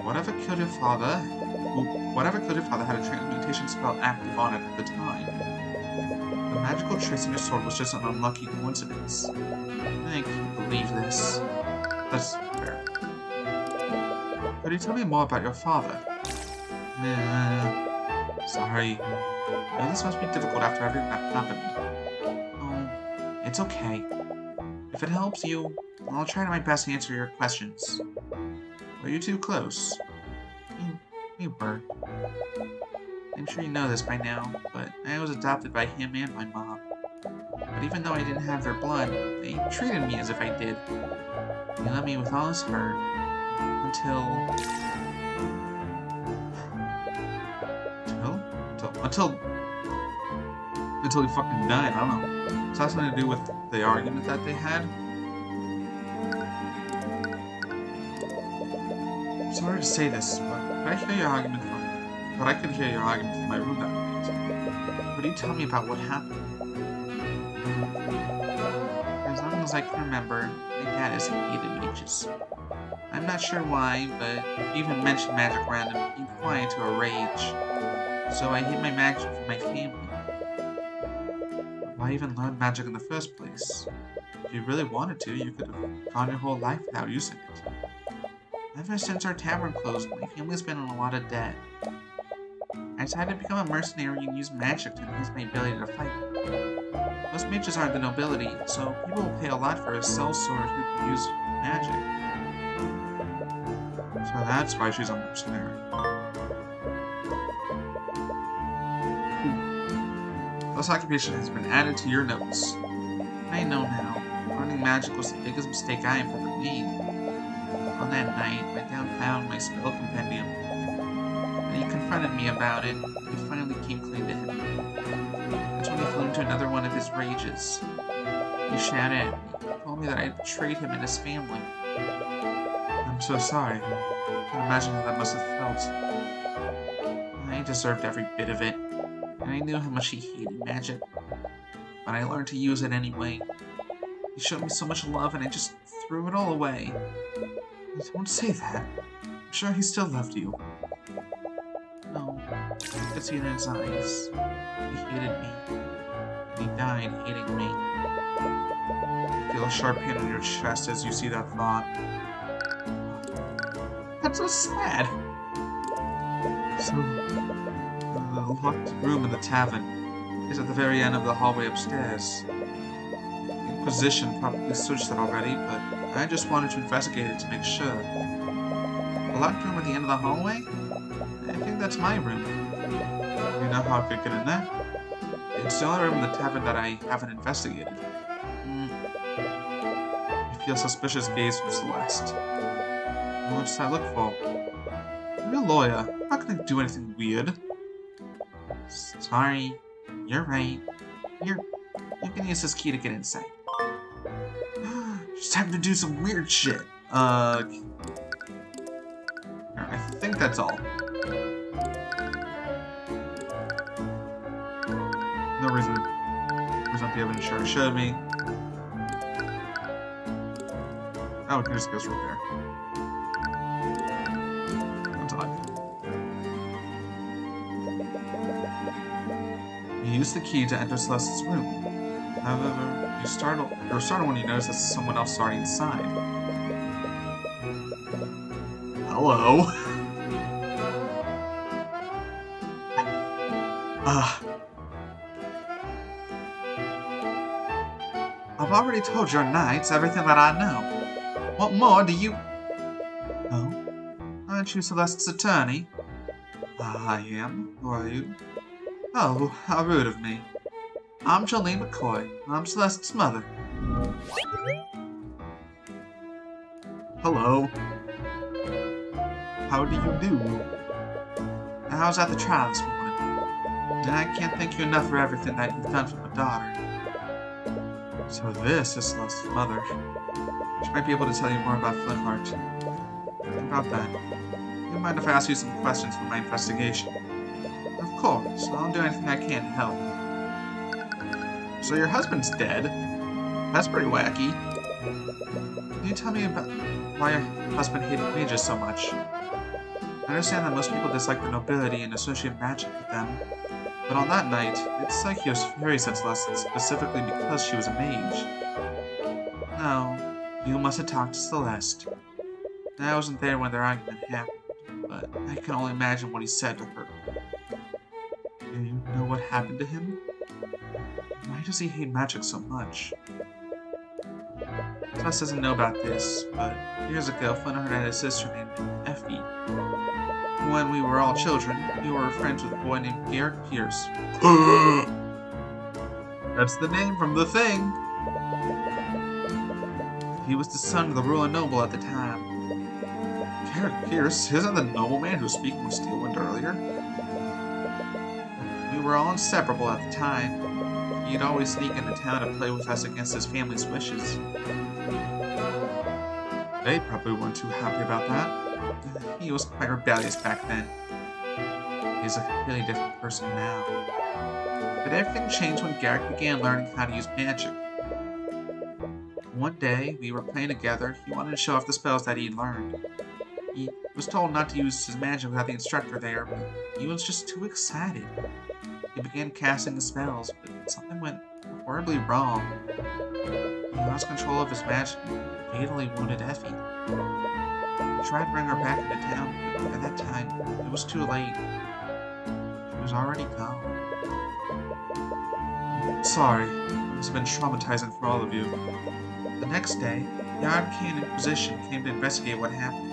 Whatever killed your father had a transmutation spell active on it at the time. The magical trace on your sword was just an unlucky coincidence. I can't believe this. That's fair. Could you tell me more about your father? Sorry. I know this must be difficult after everything that happened. Oh, it's okay. If it helps you, I'll try my best to answer your questions. Were you too close? We were. I'm sure you know this by now, but I was adopted by him and my mom. But even though I didn't have their blood, they treated me as if I did. He loved me with all his heart. Until he fucking died, I don't know. Does that have something to do with the argument that they had? I'm sorry to say this, but I could hear your argument from my room that night. Could you tell me about what happened? As long as I can remember, my dad has hated mages. I'm not sure why, but even mentioned magic around him, he'd fly into a rage. So I hid my magic from my family. Why even learn magic in the first place? If you really wanted to, you could have gone your whole life without using it. Ever since our tavern closed, my family's been in a lot of debt. I decided to become a mercenary and use magic to enhance my ability to fight. Most mages aren't the nobility, so people will pay a lot for a sellsword who can use magic. So that's why she's a mercenary. This occupation has been added to your notes. I know now. Learning magic was the biggest mistake I have ever made. On that night, my dad found my spell compendium. When he confronted me about it, it finally came clean to him. That's when he flew into another one of his rages. He shouted at me, told me that I betrayed him and his family. I'm so sorry. I can imagine how that must have felt. I deserved every bit of it, and I knew how much he hated magic. But I learned to use it anyway. He showed me so much love, and I just threw it all away. Don't say that. I'm sure he still loved you. No, I could see it in his eyes. He hated me, and he died hating me. You feel a sharp pain in your chest as you see that thought. That's so sad. So, The locked room in the tavern is at the very end of the hallway upstairs. The Inquisition probably searched it already, but I just wanted to investigate it to make sure. The locked room at the end of the hallway? I think that's my room. You know how I could get in there? It's the only room in the tavern that I haven't investigated. I feel suspicious gaze from Celeste. What does I look for? I'm a lawyer. I'm not gonna do anything weird. Sorry. You're right. You can use this key to get inside. Just having to do some weird shit. I think that's all. No reason. There's not the evidence sure showed me. Oh, it just goes right there. That's odd. You use the key to enter Celeste's room. However, you're startled when you notice that someone else is already inside. Hello. I've already told your knights everything that I know. What more do you... Oh? Aren't you Celeste's attorney? I am. Who are you? Oh, how rude of me. I'm Jolene McCoy. I'm Celeste's mother. Hello. How do you do? I was at the trial this morning, and I can't thank you enough for everything that you've done for my daughter. So this is Celeste's mother. She might be able to tell you more about Flintheart. About that, you mind if I ask you some questions for my investigation? Of course, I'll do anything I can to help. So your husband's dead? That's pretty wacky. Can you tell me about why your husband hated mages so much? I understand that most people dislike the nobility and associate magic with them, but on that night, it's like he was very senseless, specifically because she was a mage. No, you must have talked to Celeste. I wasn't there when their argument happened, but I can only imagine what he said to her. Do you know what happened to him? Why does he hate magic so much? Celeste doesn't know about this, but years ago, Flintheart had a sister named Effie. When we were all children, we were friends with a boy named Garrett Pierce. That's the name from the thing. He was the son of the ruling noble at the time. Garrett Pierce isn't the nobleman who was speaking with Steelwind earlier. We were all inseparable at the time. He'd always sneak into town to play with us against his family's wishes. They probably weren't too happy about that. He was quite rebellious back then. He's a completely different person now. But everything changed when Garrett began learning how to use magic. One day, we were playing together. He wanted to show off the spells that he'd learned. He was told not to use his magic without the instructor there, but he was just too excited. He began casting the spells, but something went horribly wrong. He lost control of his magic and fatally wounded Effie. He tried to bring her back into town, but by that time, it was too late. She was already gone. Sorry, this has been traumatizing for all of you. The next day, the Arcane Inquisition came to investigate what happened.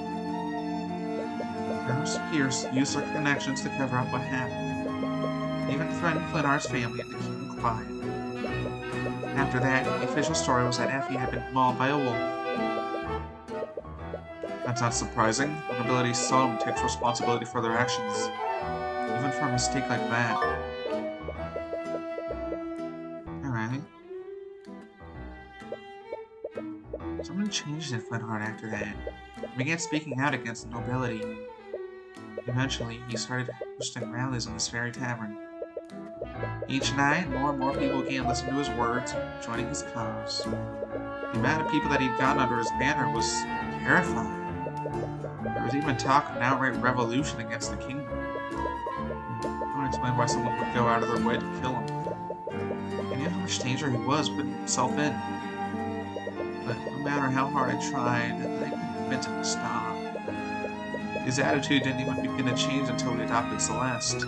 Colonel Pierce used their connections to cover up what happened. They even threatened Flintheart's family to keep him quiet. After that, the official story was that Effie had been mauled by a wolf. That's not surprising. The nobility seldom takes responsibility for their actions, even for a mistake like that. Alright. Something changed in Flintheart after that. He began speaking out against the nobility. Eventually, he started hosting rallies in this very tavern. Each night, more and more people began listening to his words, joining his cause. The amount of people that he'd gotten under his banner was terrifying. There was even talk of an outright revolution against the kingdom. I don't explain why someone would go out of their way to kill him. He knew how much danger he was putting himself in. But no matter how hard I tried, I couldn't convince him to stop. His attitude didn't even begin to change until he adopted Celeste.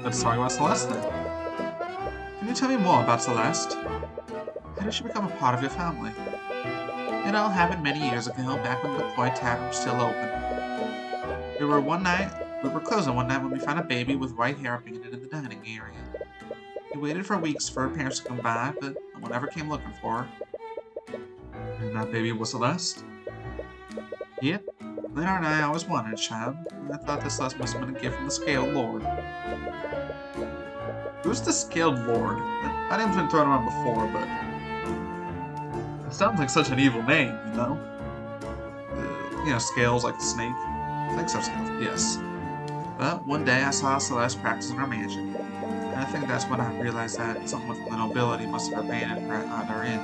Let's talk about Celeste then. Can you tell me more about Celeste? How did she become a part of your family? It all happened many years ago, back when the Koi Tavern was still open. We were closing one night when we found a baby with white hair abandoned in the dining area. We waited for weeks for her parents to come by, but no one ever came looking for her. And that baby was Celeste? Yep. Leonard and I always wanted a child, and I thought this Celeste must have been a gift from the Scaled Lord. Who's the Scaled Lord? That name's been thrown around before, but it sounds like such an evil name, you know? Scales like the snake. I think so, Scales, yes. But one day I saw Celeste practicing her magic, and I think that's when I realized that someone from the nobility must have abandoned her at our inn.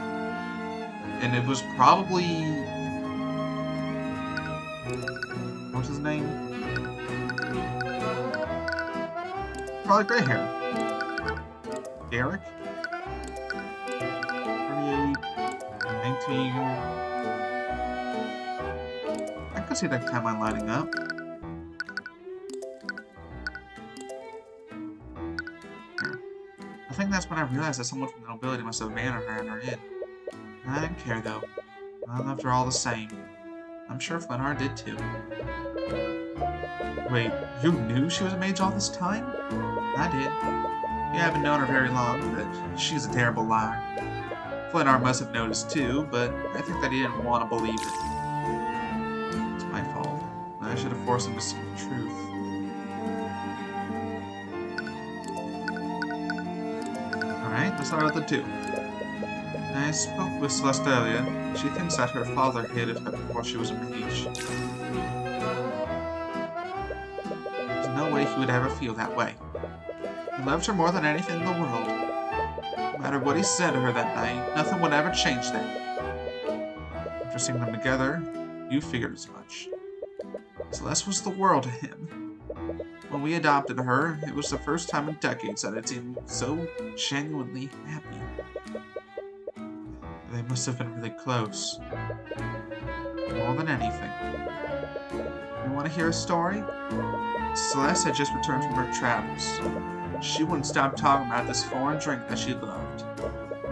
And it was probably... what's his name? Probably gray hair. Derek? 38, 19... I could see that timeline lining up. I think that's when I realized that someone from the nobility must have abandoned her at our inn. I didn't care though. I loved her all the same. I'm sure Flinnar did too. Wait, you knew she was a mage all this time? I did. Yeah, I haven't known her very long, but she's a terrible liar. Flinnar must have noticed too, but I think that he didn't want to believe it. It's my fault. I should have forced him to speak the truth. Alright, let's start with the two. I spoke with Celeste earlier. She thinks that her father hated her before she was a mage. There's no way he would ever feel that way. He loved her more than anything in the world. No matter what he said to her that night, nothing would ever change that. After seeing them together, you figured as much. Celeste was the world to him. When we adopted her, it was the first time in decades that I'd seen him so genuinely happy. They must have been really close. More than anything. You want to hear a story? Celeste had just returned from her travels. She wouldn't stop talking about this foreign drink that she loved.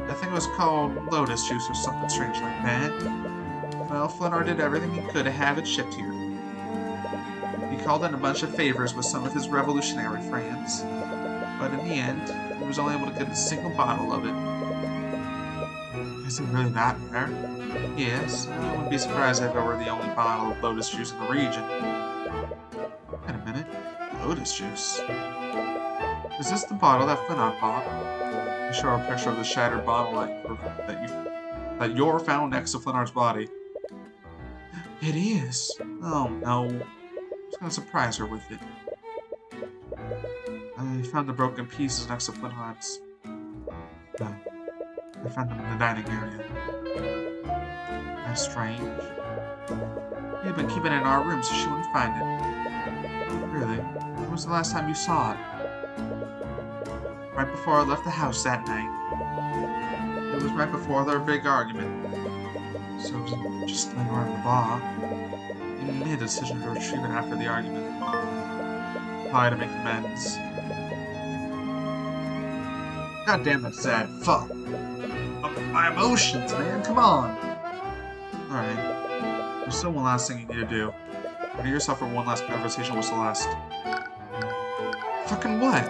I think it was called lotus juice or something strange like that. Well, Flinnar did everything he could to have it shipped here. He called in a bunch of favors with some of his revolutionary friends. But in the end, he was only able to get a single bottle of it. Is it really that rare? Yes, I wouldn't be surprised if it were the only bottle of lotus juice in the region. Wait a minute. Lotus juice? Is this the bottle that Flinnar bought? You show a picture of the shattered bottle that you're found next to Flinnar's body. It is! Oh no. I was gonna surprise her with it. I found the broken pieces next to Flinnar's. I found them in the dining area. That's strange. We've been keeping it in our room so she wouldn't find it. Really? When was the last time you saw it? Right before I left the house that night. It was right before their big argument. So it wasn't just laying around the bar. He made a decision to retrieve it after the argument. Probably to make amends. God damn, that's sad. Fuck. My emotions, man. Come on. Alright. There's still one last thing you need to do. Ready yourself for one last conversation with Celeste. Fucking what?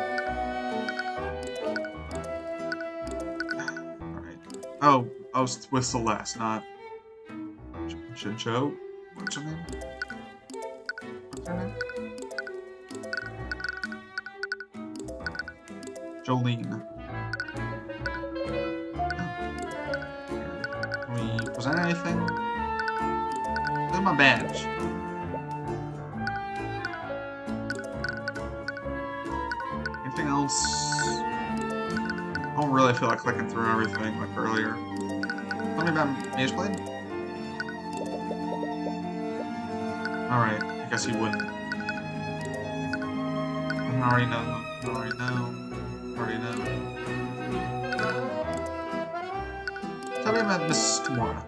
Alright. Oh, with Celeste, not... Joe? What's her name? What's her name? Jolene. Was that anything? Look at my badge. Anything else? I don't really feel like clicking through everything like earlier. Tell me about Mage Blade? Alright, I guess he wouldn't. I already know. Tell me about Mrs. Kimura.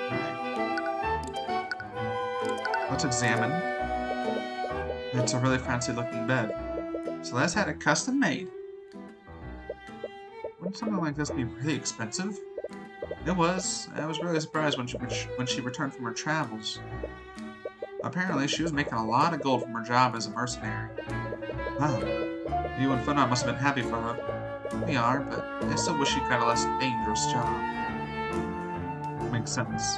Alright. Let's examine. It's a really fancy looking bed. Celeste had it custom made. Wouldn't something like this be really expensive? It was. I was really surprised when she returned from her travels. Apparently, she was making a lot of gold from her job as a mercenary. Wow. You and Funna must have been happy for her. We are, but I still wish she'd got a less dangerous job. Makes sense.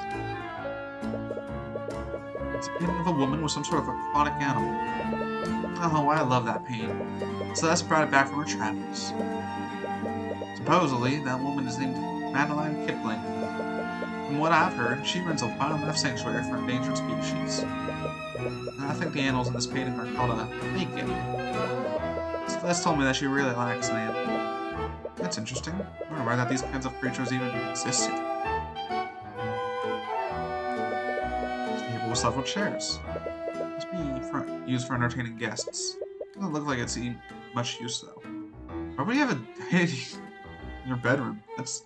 It's a painting of a woman with some sort of aquatic animal. Oh, I love that painting. Celeste brought it back from her travels. Supposedly, that woman is named Madeline Kipling. From what I've heard, she runs a wildlife sanctuary for endangered species. I think the animals in this painting are called a naked. Celeste told me that she really likes them. That's interesting. I wonder why that these kinds of creatures even existed. Table with several chairs. Must be used for entertaining guests. Doesn't look like it's seen much use though. Why would you have a deity in your bedroom? It's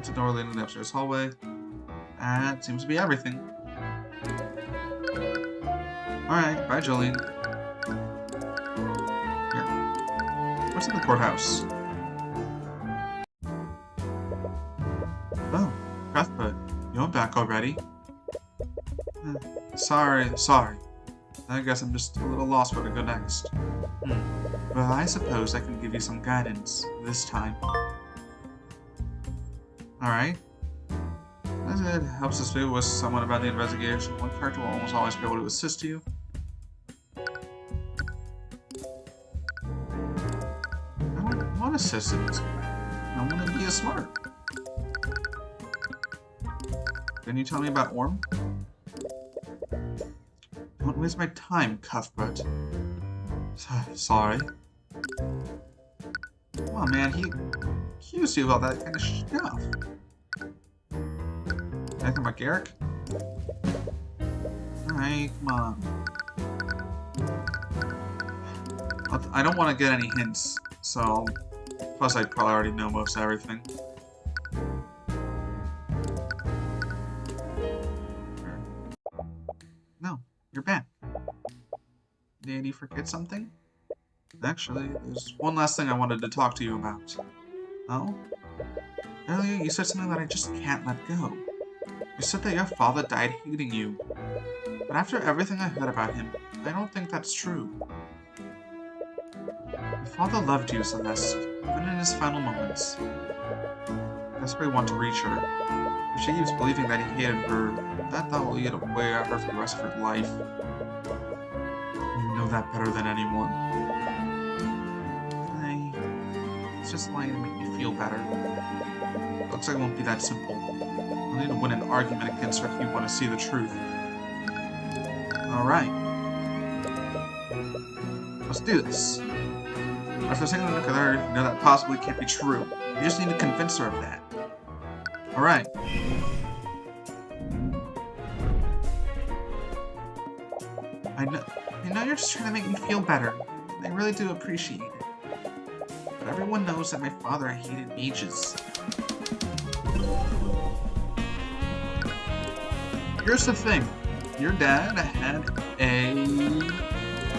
a door leading to the upstairs hallway. That seems to be everything. Alright, bye Jolene. Here. What's in the courthouse? Oh, Cuthbert, you're back already? Sorry. I guess I'm just a little lost where to go next. Well, I suppose I can give you some guidance this time. Alright. As it helps us speak with someone about the investigation, one character will almost always be able to assist you. I don't want assistance. I want to be a smart. Can you tell me about Orm? Don't waste my time, Cuthbert. Sorry. Come on, man, he accused you about that kind of stuff. Anything about Garrick? Alright, come on. I don't want to get any hints, so... Plus, I probably already know most everything. No, you're back. Did you forget something? Actually, there's one last thing I wanted to talk to you about. Oh? Earlier, you said something that I just can't let go. You said that your father died hating you. But after everything I heard about him, I don't think that's true. Your father loved you, Celeste, even in his final moments. I desperately want to reach her. If she keeps believing that he hated her, that thought will lead away at her for the rest of her life. You know that better than anyone. It's just lying to make me feel better. Looks like it won't be that simple. I'll need to win an argument against her if you want to see the truth. Alright. Let's do this. After saying the nuclear, you know that possibly can't be true. You just need to convince her of that. Alright. I know you're just trying to make me feel better. I really do appreciate it. But everyone knows that my father hated mages. Here's the thing. Your dad had a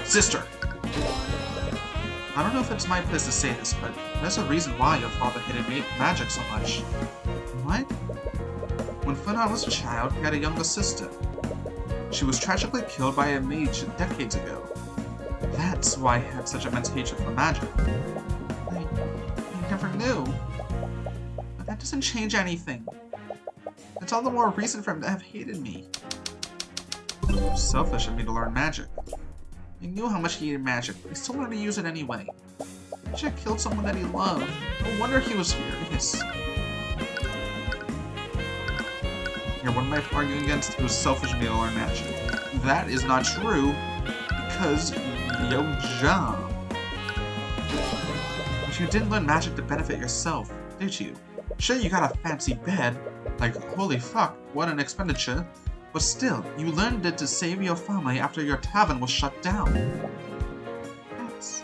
sister. I don't know if it's my place to say this, but there's a reason why your father hated magic so much. What? When Funna was a child, he had a younger sister. She was tragically killed by a mage decades ago. That's why he had such immense hatred for magic. I never knew. But that doesn't change anything. It's all the more reason for him to have hated me. It was selfish of me to learn magic. I knew how much he hated magic, but he still wanted to use it anyway. He should have killed someone that he loved. No wonder he was furious. Here, what am I arguing against? It was selfish of me to learn magic. That is not true, because your job. But you didn't learn magic to benefit yourself, did you? Sure, you got a fancy bed, like, holy fuck, what an expenditure. But still, you learned it to save your family after your tavern was shut down. That's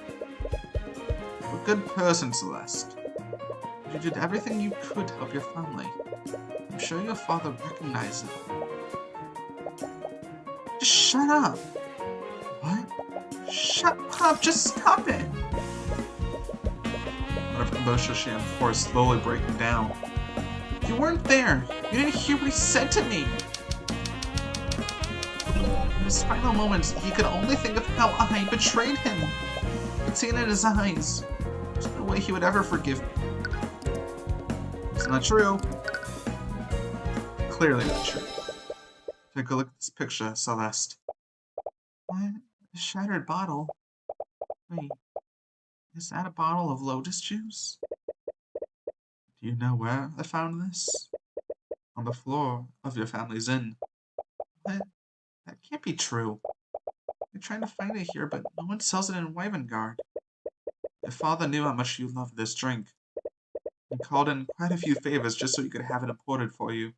a good person, Celeste. You did everything you could to help your family. I'm sure your father recognized it. Just shut up! Shut up! Just stop it! Whatever composure she had before is slowly breaking down. You weren't there! You didn't hear what he said to me! In his final moments, he could only think of how I betrayed him. I could see it in his eyes. There's no way he would ever forgive me. It's not true. Clearly not true. Take a look at this picture, Celeste. What? A shattered bottle? Wait, is that a bottle of lotus juice? Do you know where I found this? On the floor of your family's inn. What? That can't be true. I'm trying to find it here, but no one sells it in Wyvengard. Your father knew how much you loved this drink. He called in quite a few favors just so he could have it imported for you.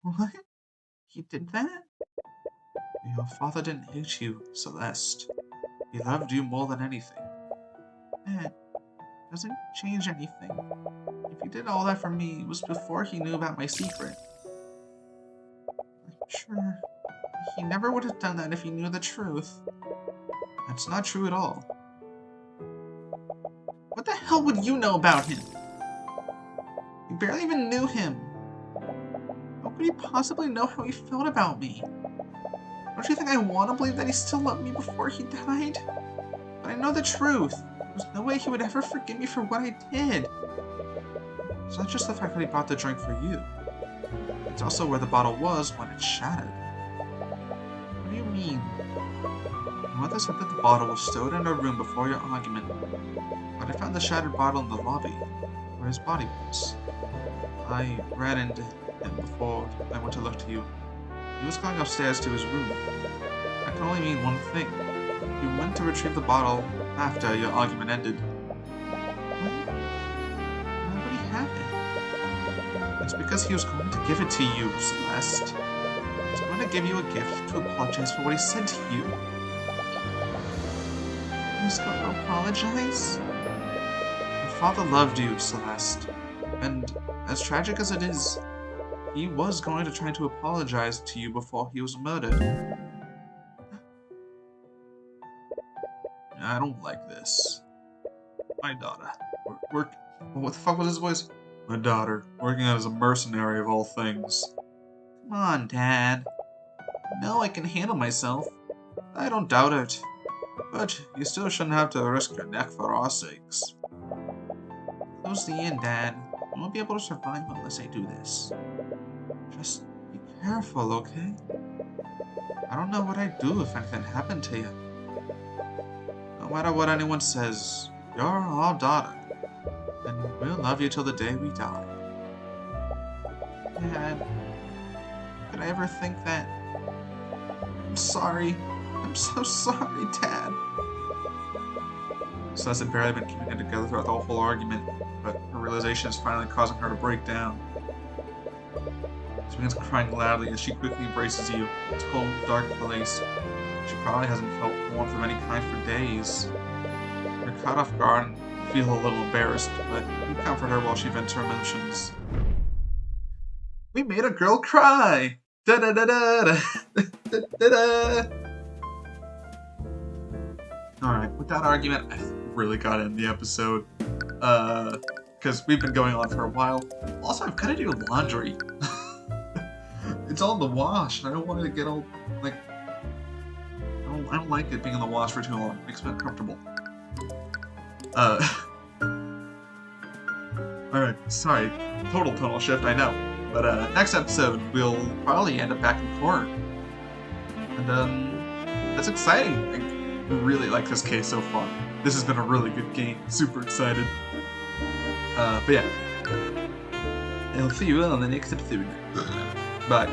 What? He did that? Your father didn't hate you, Celeste. He loved you more than anything. That doesn't change anything. If he did all that for me, it was before he knew about my secret. I'm sure he never would have done that if he knew the truth. That's not true at all. What the hell would you know about him? You barely even knew him. How could he possibly know how he felt about me? Don't you think I want to believe that he still loved me before he died? But I know the truth. There's no way he would ever forgive me for what I did. It's not just the fact that he bought the drink for you. It's also where the bottle was when it shattered. What do you mean? Your mother said that the bottle was stowed in her room before your argument, but I found the shattered bottle in the lobby, where his body was. I ran into him before I went to look to you. He was going upstairs to his room. That can only mean one thing. He went to retrieve the bottle after your argument ended. What? Nobody had it. It's because he was going to give it to you, Celeste. He was going to give you a gift to apologize for what he said to you. He was going to apologize? Your father loved you, Celeste. And as tragic as it is, he was going to try to apologize to you before he was murdered. I don't like this. My daughter. What the fuck was his voice? My daughter, working out as a mercenary of all things. Come on, Dad. No, I can handle myself. I don't doubt it. But you still shouldn't have to risk your neck for our sakes. Close the inn, Dad. You won't be able to survive unless I do this. Just be careful, okay? I don't know what I'd do if anything happened to you. No matter what anyone says, you're our daughter. And we'll love you till the day we die. Dad, could I ever think that? I'm sorry. I'm so sorry, Dad. Celeste had barely been keeping it together throughout the whole argument, but her realization is finally causing her to break down. She begins crying loudly as she quickly embraces you. It's a cold, dark place. She probably hasn't felt warmth of any kind for days. You're caught off guard and feel a little embarrassed, but you comfort her while she vents her emotions. We made a girl cry! Da da da da da da da da. Alright, with that argument, I really got in the episode. Because we've been going on for a while. Also, I've got to do laundry. It's all in the wash, and I don't want it to get all, like... I don't like it being in the wash for too long. It makes me uncomfortable. Alright, sorry. Total tonal shift, I know. But, next episode, we'll probably end up back in court. And, that's exciting. I really like this case so far. This has been a really good game. Super excited. But yeah. I'll see you on the next episode. Bye.